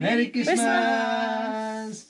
Merry Christmas!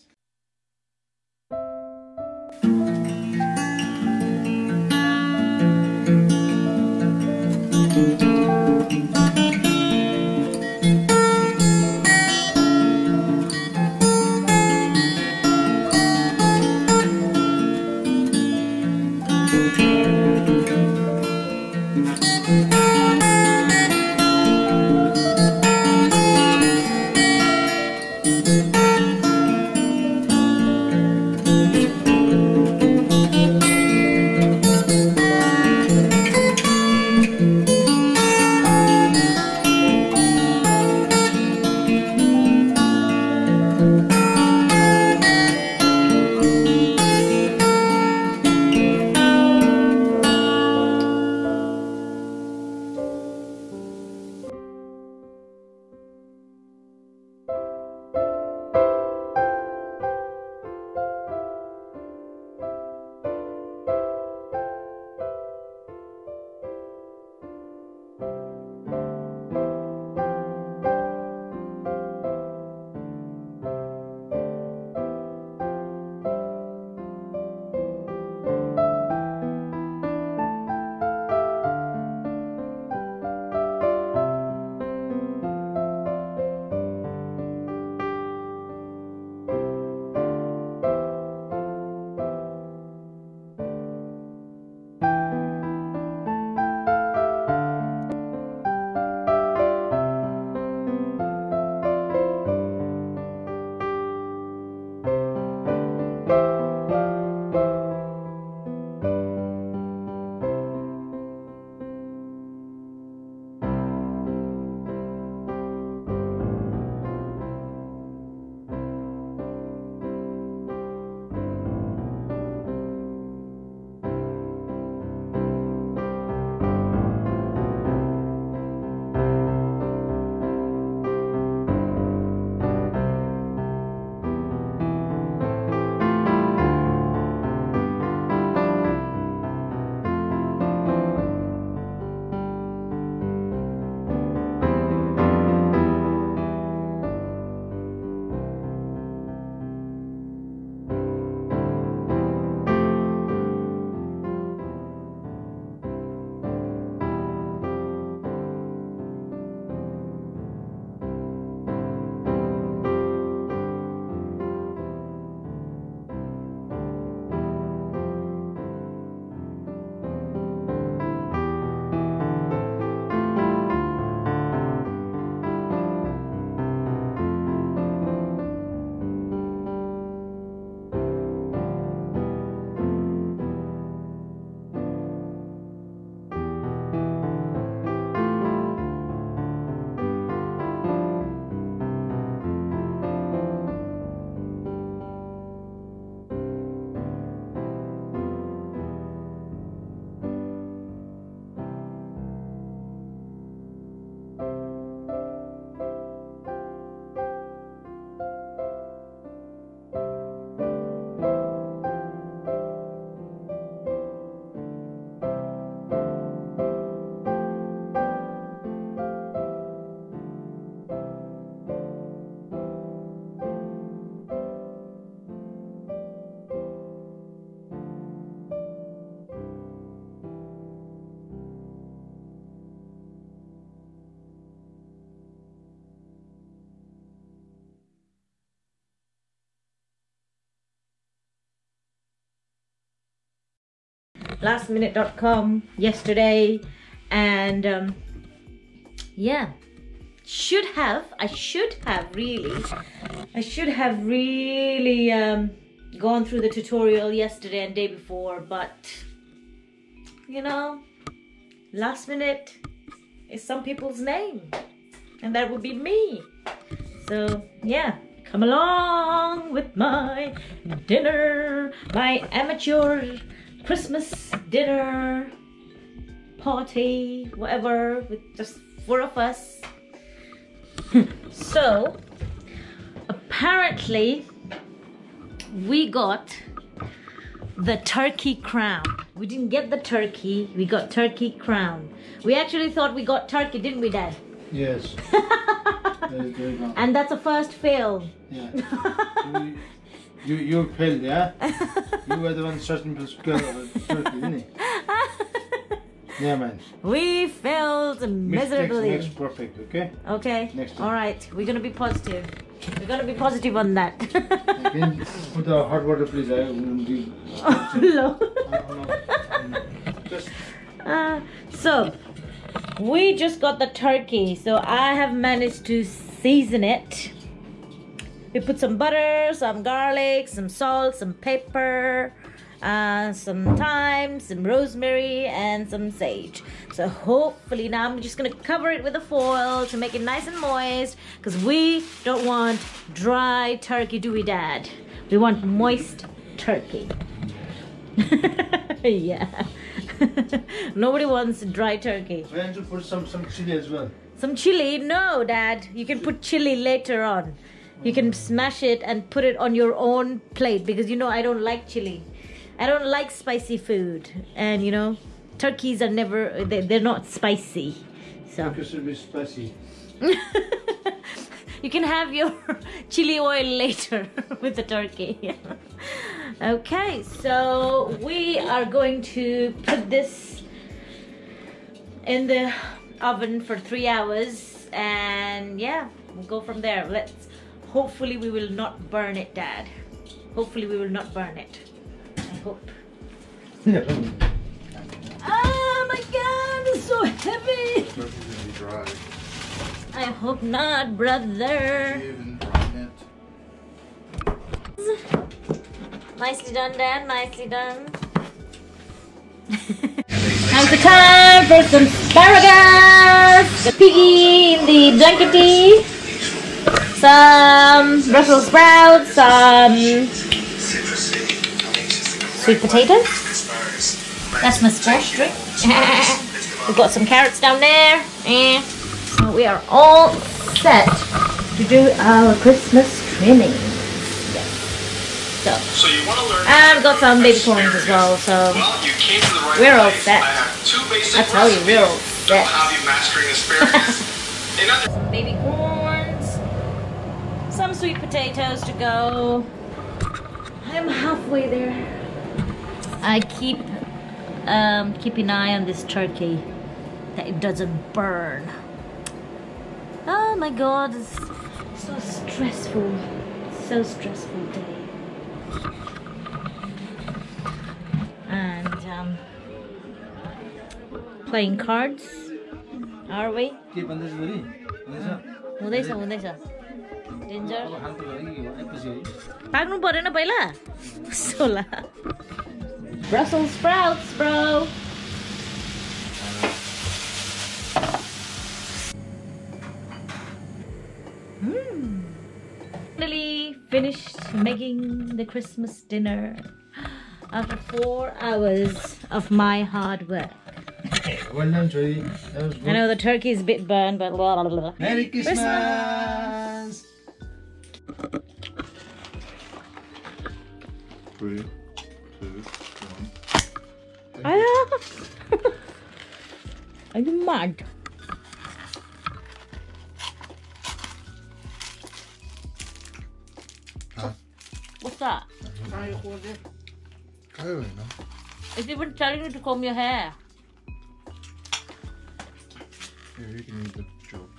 lastminute.com yesterday, and yeah, I should have really gone through the tutorial yesterday and day before, but you know, last minute is some people's name, and that would be me. So yeah, come along with my dinner, my amateur Christmas dinner party, whatever, with just 4 of us. So apparently we got the turkey crown. We didn't get the turkey, we got turkey crown. We actually thought we got turkey, didn't we, Dad? Yes. And that's a first fail. Yeah. you failed, yeah? You were the one searching for turkey, didn't you? Yeah, man. We failed miserably. Makes perfect, okay? Okay. Next time. Alright, we're gonna be positive. We're gonna be positive on that. Can you put the hot water, please? I will give. Hello. Just So, we just got the turkey. So I have managed to season it. We put some butter, some garlic, some salt, some pepper, some thyme, some rosemary, and some sage. So hopefully now I'm just gonna cover it with a foil to make it nice and moist, because we don't want dry turkey, do we, Dad? We want moist turkey. Yeah. Nobody wants dry turkey. we have to put some chili as well. Some chili? No, Dad. You can put chili later on. You can smash it and put it on your own plate, because you know I don't like chili. I don't like spicy food, and you know turkeys are never, they're not spicy. So Turkey should be spicy. you can have your chili oil later with the turkey. Okay, so we are going to put this in the oven for 3 hours, and yeah, we'll go from there. Hopefully we will not burn it, Dad. Hopefully we will not burn it. I hope. Oh my God, it's so heavy. Turkey's gonna be dry. I hope not, brother. Even brine it. Nicely done, Dad. Nicely done. Now's the time for some asparagus. The piggy in the blankety. Some Brussels sprouts. Some sweet potatoes. That's my squash drink. We've got some carrots down there. So we are all set to do our Christmas trimming. Yes. So you want to learn and we've got some baby corns as well. So well, you came to the right we're all place. set. I have 2 basic I tell you, recipes we're all that'll set. have you mastering asparagus. In other Some baby corns, some sweet potatoes to go. I'm halfway there. I keep an eye on this turkey that it doesn't burn. Oh my God, it's so stressful. So stressful day. And playing cards, are we? हुँदैछ हुँदैछ danger पाक्नु पर्यो न पहिला सोला Brussels sprouts, bro. Finally finished making the Christmas dinner after 4 hours of my hard work. Well done, Joey. That was good. I know the turkey is a bit burned, but blah, blah, blah. Merry Christmas! 3, 2, 1. Are you mad? Huh? What's that? It's even telling you to comb your hair. Here, you can read the joke.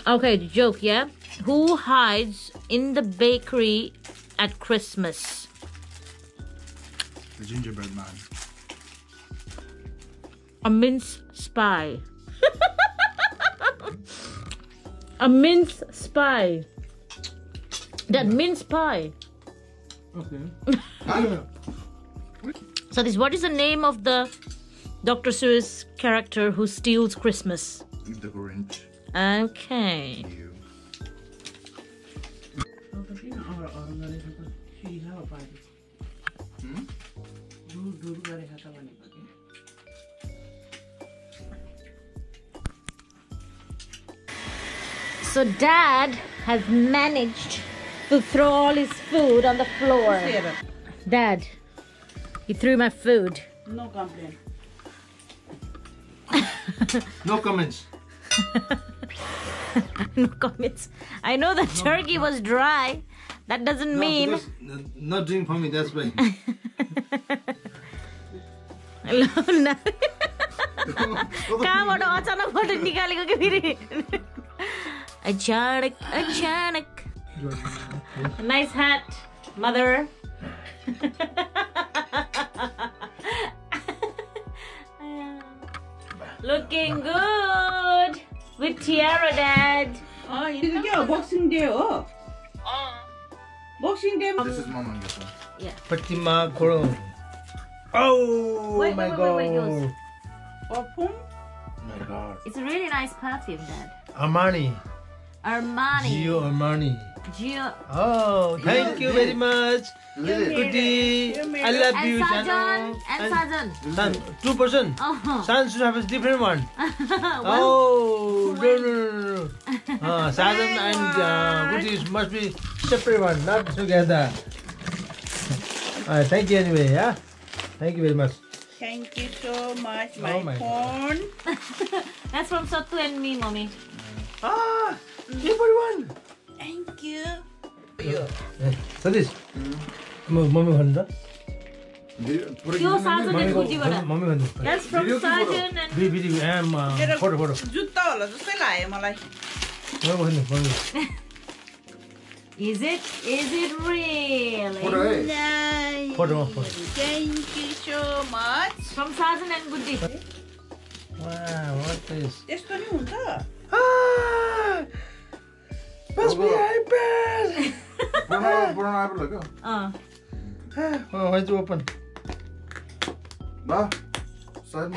Okay, the joke, yeah? Who hides in the bakery at Christmas? The gingerbread man. A mince spy. A mince spy. That mince pie. Okay. So what is the name of the Dr. Seuss character who steals Christmas? The Grinch. Okay. You. So Dad has managed to throw all his food on the floor. Dad, he threw my food. No complaint. No comments. No comments. I know the turkey was dry. That doesn't mean. Not doing for me, that's why. कहाँबाट अचानकबाट निकालेको के फेरि अचानक Nice hat, mother. Looking good with tiara, dad. 이거 क्या Boxing Day हो? Boxing Day. This is mama and this one. Yeah. Fatima Koron. Oh Wait, my wait, god. wait, yours. Perfume. My god. It's a really nice perfume, dad. Armani. Armani. Gio Armani. Gio. Oh, thank you very much. Goodie. I love And you, Sajan. And Sajan. San, 2%. Oh. San should have a different one. Oh, no. Sajan and Goodie must be separate one, not together. Thank you anyway, yeah? Thank you very much. Thank you so much, Oh my phone. That's from Sattu and me, mommy. everyone. Thank you. So this. Mommy भन्दा Yo, Sajan and Gujiबाट. mommy भन्दा That's from Sajan and. photo जुत्ता होला जस्तै लाग्यो मलाई. Is it really? Photo. Thank you so much. From Sajan and Gudi. Wow, what is? त्यस्तो नि हुन्छ? Must be iPad. पुरानो आइपड हो क्या? Oh, why is it open? बा साइड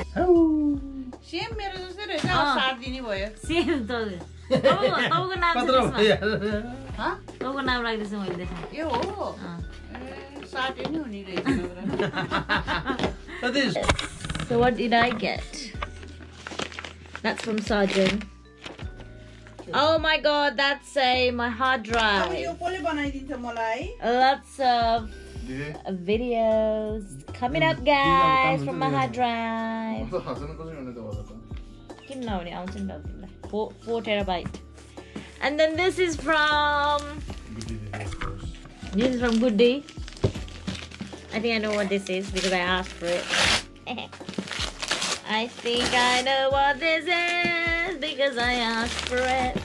सेम मेरो जस्तै रहेछ साट दिने भयो. Same to. तपाईँको नाम चाहिँ त्यसमा. हाँ? तपाईँको नाम राख्दैछु मैले त्यसमा. यो हो. साटै नि हुने रहेछ. What is? So what did I get? That's from Sajan. Oh my god, that's my hard अब drive. यो कसले बनाइदिन्छ मलाई? Lots of videos coming up, guys, from my hard drive. Kiन nahune आउँछ नि त 4 terabyte. And then this is from Good Day. I think I know what this is because I asked for it. I think I know what this is because I asked for it.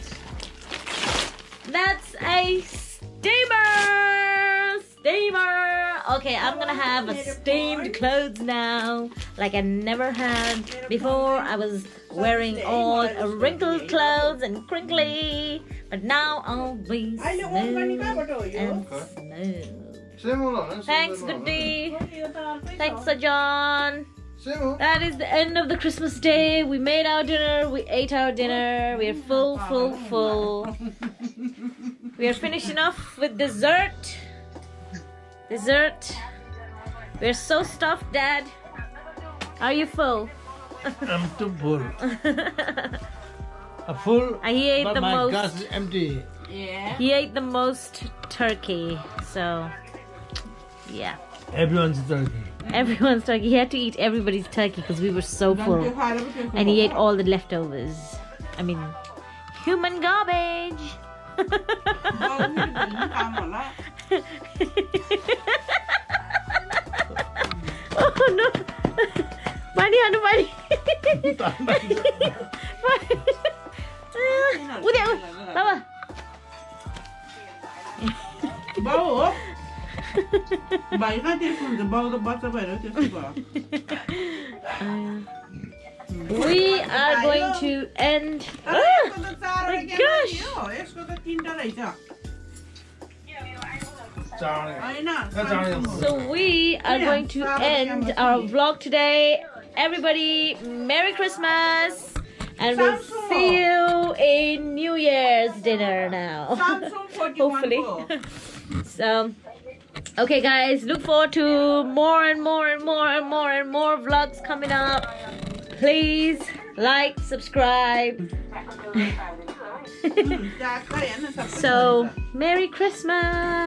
That's a steamer. Okay, I'm gonna have a steamed clothes now, like I never had before. I was wearing all wrinkled clothes and crinkly, but now I'll be smooth and smooth. Thanks, Goody. Thanks, Sajan. That is the end of the Christmas day. We made our dinner. We ate our dinner. We are full. We are finishing off with dessert. We're so stuffed, Dad. Are you full? I'm too full. Full. He ate but the my most. glass is empty. Yeah. He ate the most turkey. So, yeah. Everyone's turkey. Everyone's turkey. He had to eat everybody's turkey because we were so full. And he ate all the leftovers. I mean, human garbage. Oh no! Pani. Udah, Baba. Bawa. Baik kan telepon tu bawa ke baca bayar telepon. We are going to end. Oh my gosh! So we are going to end our vlog today. Everybody, Merry Christmas, and we'll see you in New Year's dinner now. Hopefully. So, okay, guys, look forward to more and more vlogs coming up. Please like, subscribe. So, Merry Christmas.